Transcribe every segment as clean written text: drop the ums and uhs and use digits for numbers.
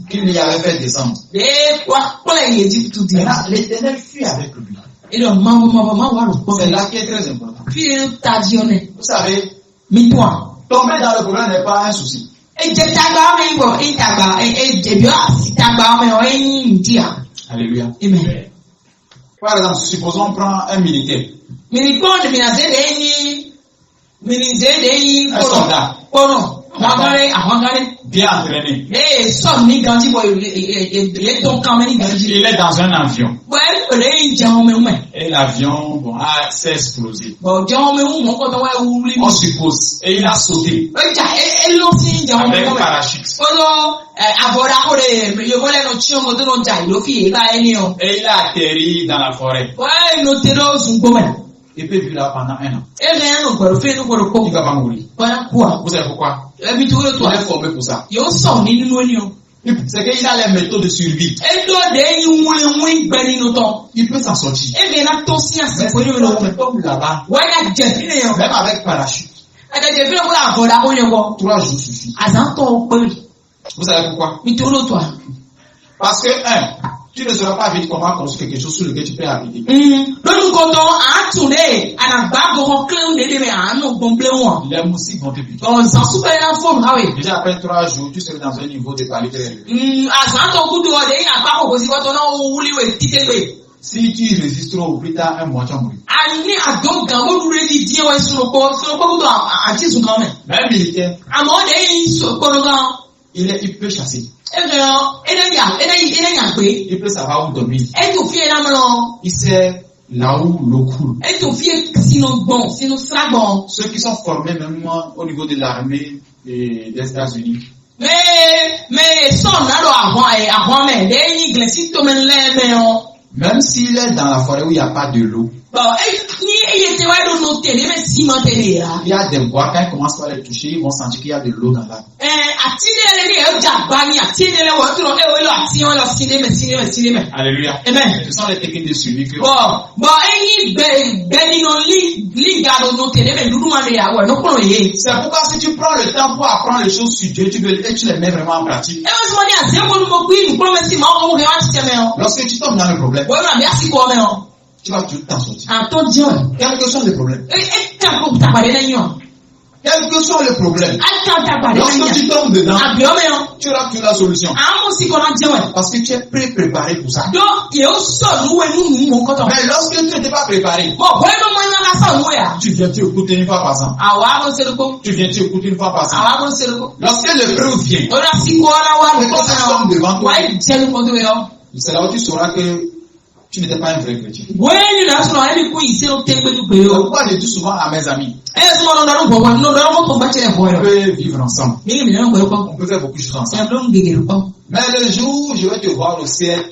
qu'il lui avait fait descendre. Maintenant, l'Éternel fuit avec lui. C'est là qui est très important. Vous savez, tomber dans le problème n'est pas un souci. Alléluia. Amen. Par exemple, supposons on prend un militaire. Un soldat. Bien entraîné. Il est dans un avion. Et l'avion s'est explosé. On suppose. Et il a sauté. Avec un parachute. Et il a atterri dans la forêt. Il peut vivre là pendant 1 an. Il ne va pas mourir. Vous savez pourquoi? Il est formé pour ça. C'est qu'il a les méthodes de survie. Il peut s'en sortir. Mais comme là-bas, même avec parachute, 3 jours suffit. Vous savez pourquoi? Parce que, tu ne sauras pas vite comment construire quelque chose sur lequel tu peux habiter. Les moustiques vont te piquer. Déjà après 3 jours, tu seras dans un niveau de qualité élevé. Si tu résistes trop, plus tard, 1 mois, tu vas mourir. Même militaire, il peut chasser. Il peut savoir où dormir. Il sait là où l'eau coule. Ceux qui sont formés même au niveau de l'armée des États-Unis. Même s'il est dans la forêt où il n'y a pas de l'eau, il y a des bois, quand ils commencent à les toucher, ils vont sentir qu'il y a de l'eau dans l'arbre. Alléluia. Amen. Ce sont les techniques de survie que c'est pourquoi si tu prends le temps pour apprendre les choses sur Dieu, tu les mets vraiment en pratique. Lorsque tu tombes dans le problème, tu vas tout t'en sortir. Quels que sont les problèmes? Quel que soit le problème, lorsque tu tombes dedans, tu auras la solution. Parce que tu es préparé pour ça. Mais lorsque tu n'étais pas préparé, tu viens t'écouter une fois par an. Tu viens t'écouter une fois par an. Lorsque l'épreuve vient, et que ça tombe devant toi, c'est là où tu sauras que tu n'étais pas un vrai chrétien. Pourquoi je dis souvent à mes amis, on peut vivre ensemble, on peut faire beaucoup de choses ensemble. Mais le jour où je vais te voir au ciel,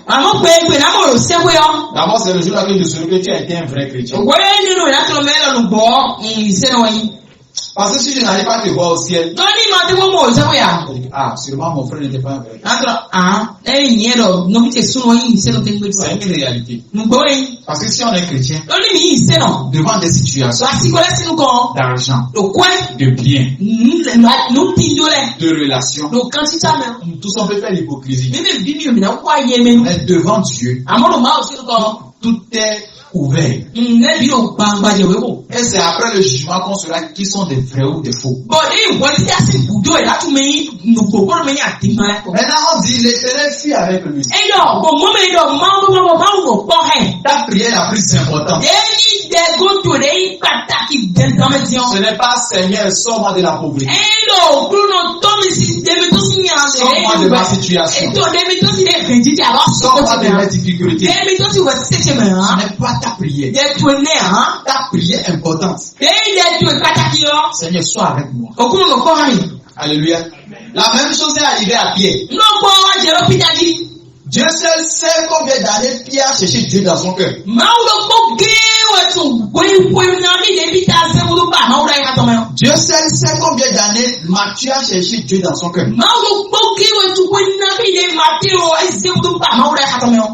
d'abord c'est le jour là que je saurai que tu as été un vrai chrétien. Parce que si je n'arrive pas à te voir au ciel, sûrement mon frère n'était pas un vrai. C'est une réalité. Parce que si on est chrétien, devant des situations d'argent, de biens, de relations, nous tous on peut faire l'hypocrisie. Mais devant Dieu, tout est ouvert. Et c'est après le jugement qu'on saura qui sont des vrais ou des faux. Maintenant on dit l'Éternel fuit avec lui. Ta prière la plus importante, ce n'est pas Seigneur, sors-moi de la pauvreté, sors-moi de ma situation, sors-moi de mes difficultés. Ce n'est pas ta prière. Ta prière importante, Seigneur, sois avec moi. Alléluia. La même chose est arrivée à Pierre. Dieu seul sait combien d'années Pierre a cherché Dieu dans son cœur. Dieu seul sait combien d'années Matthieu a cherché Dieu dans son cœur.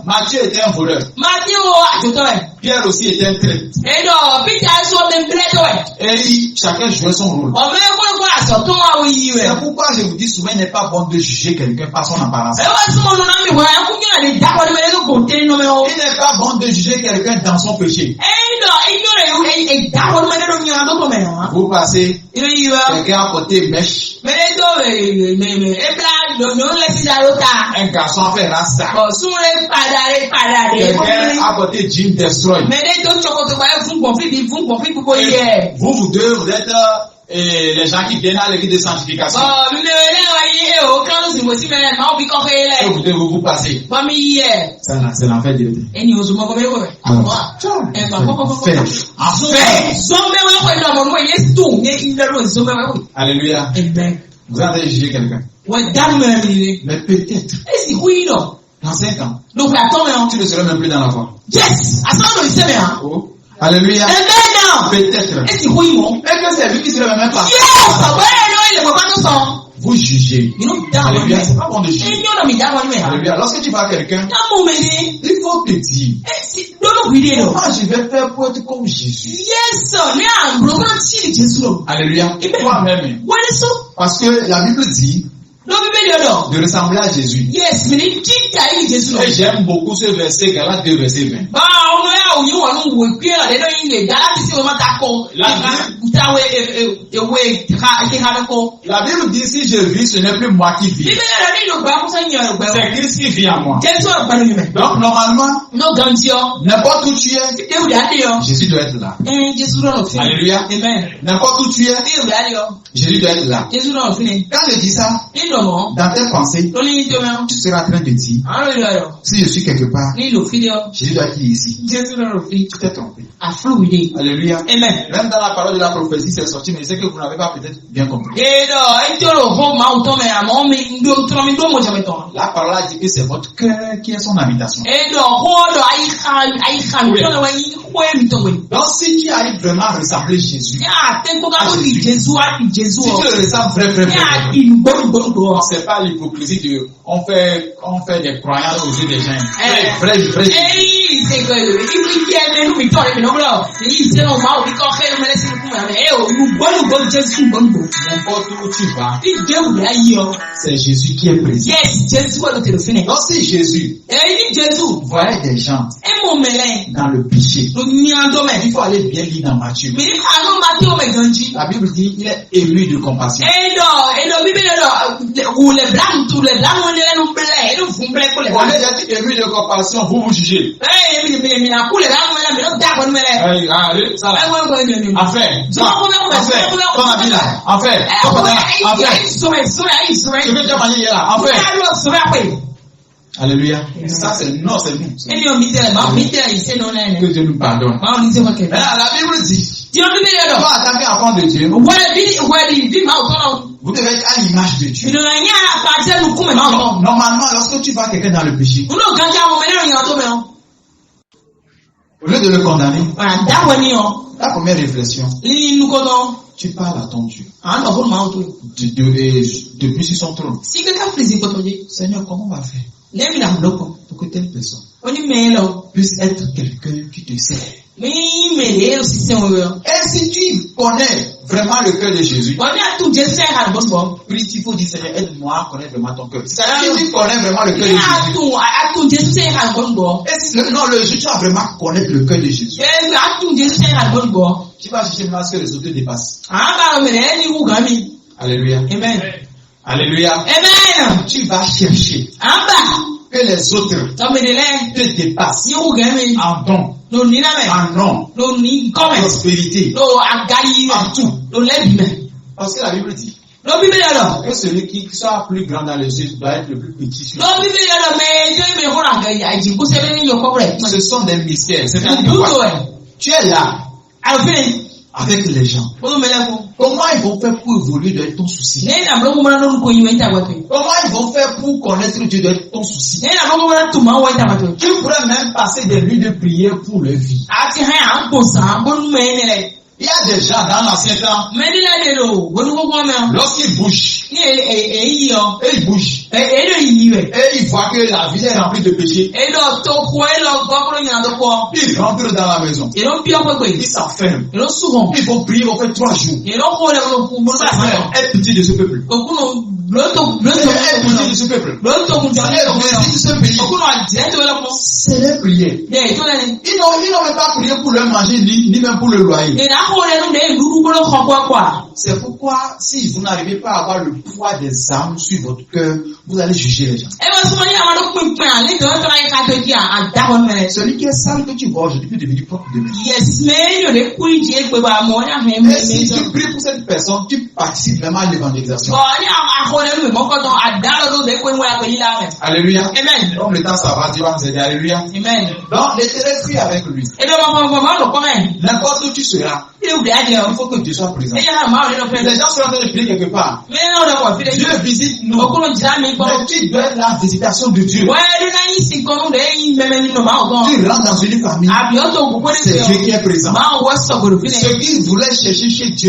Matthieu était un voleur. Pierre aussi était un traître. Et chacun jouait son rôle. C'est pourquoi je vous dis souvent, il n'est pas bon de juger quelqu'un par son apparence. Il n'est pas bon de juger quelqu'un dans son péché. Vous passez, quelqu'un a porté mèche. Un garçon a fait rasta. Quelqu'un a porté jean destroy. Vous deux, vous êtes les gens qui viennent à l'église de sanctification. Vous passez. C'est l'enfer de Dieu. Alléluia. Vous avez jugé quelqu'un. Mais peut-être. Dans 5 ans. Tu ne seras même plus dans la foi. Oh. Alléluia. Peut-être. Est-ce que c'est lui qui serait même pas? Vous jugez. Alléluia. C'est pas bon de juger. Alléluia. Lorsque tu vois quelqu'un, il faut te dire. Comment je vais faire pour être comme Jésus? Alléluia. Et toi-même. Parce que la Bible dit de ressembler à Jésus. Et j'aime beaucoup ce verset, Galates 2, verset 20. La Bible dit si je vis, ce n'est plus moi qui vis. C'est Christ qui vit en moi. Donc normalement, n'importe où tu es, Jésus doit être là. Alléluia. N'importe où tu es, Jésus doit être là. Quand je dis ça, dans tes pensées, tu seras en train de dire, si je suis quelque part, Jésus doit être ici. Tu t'es trompé. Alléluia. Amen. Même dans la parole de la prophétie, c'est sorti, mais c'est que vous n'avez pas peut-être bien compris. La parole a dit que c'est votre cœur qui est son habitation. Donc si tu arrives vraiment à ressembler Jésus, si tu le ressembles vraiment, c'est pas l'hypocrisie de on fait des croyances aux yeux des gens. Vrai. N'importe où tu vas, c'est Jésus qui est présent. Donc si Jésus voyait des gens dans le péché, il faut aller bien lire dans Matthieu. La Bible dit il est ému de compassion. On est déjà ému de compassion, vous jugez. Alléluia. Ça c'est non, c'est nous. Que Dieu nous pardonne. La Bible dit, pour attaquer un enfant de Dieu, vous devez être à l'image de Dieu. Normalement, lorsque tu vois quelqu'un dans le péché, au lieu de le condamner, la première réflexion, tu parles à ton Dieu. Depuis sur son trône. Seigneur, comment on va faire pour que telle personne puisse être quelqu'un qui te sert? Et si tu connais vraiment le cœur de Jésus, il faut dire Seigneur, aide-moi à connaître vraiment ton cœur. Si tu connais vraiment le cœur de Jésus, non, tu vas vraiment connaître le cœur de Jésus. Tu vas chercher parce que les autres dépassent. Alléluia. Amen. Alléluia. Amen. Tu vas chercher que les autres te dépassent en don, en nom, en prospérité, en tout. Parce que la Bible dit que celui qui soit plus grand dans les yeux doit être le plus petit sur la terre. Ce sont des mystères. Tu es là avec les gens. Comment ils vont faire pour évoluer doit être ton souci. Comment ils vont faire pour connaître Dieu doit être ton souci. Tu pourrais même passer des nuits de prière pour leur vie. Il y a des gens dans l'ancien temps, lorsqu'ils bougent, ils bougent, et ils voient que la ville est remplie de péchés, ils rentrent dans la maison, ils s'enferment, ils vont prier, ils vont faire 3 jours. Aie pitié de ce peuple. Aie pitié de ce peuple. C'est leur prière. Ils n'ont même pas prié pour leur manger, ni même pour le loyer. C'est pourquoi, si vous n'arrivez pas à avoir le poids des âmes sur votre cœur, vous allez juger les gens. Celui qui est sale que tu vois aujourd'hui peut devenir propre demain. Et si tu pries pour cette personne, tu participes vraiment à l'évangélisation. Alléluia. Amen. Donc le temps ça va, Dieu va nous aider. Alléluia. Amen. Donc l'Éternel prie avec lui. N'importe où tu seras, il faut que Dieu soit présent. Les gens sont en train de prier quelque part. Dieu visite nous. Mais tu dois être la visitation de Dieu. Tu rentres dans une famille. C'est Dieu qui est présent. Ce qu'il voulait chercher chez Dieu.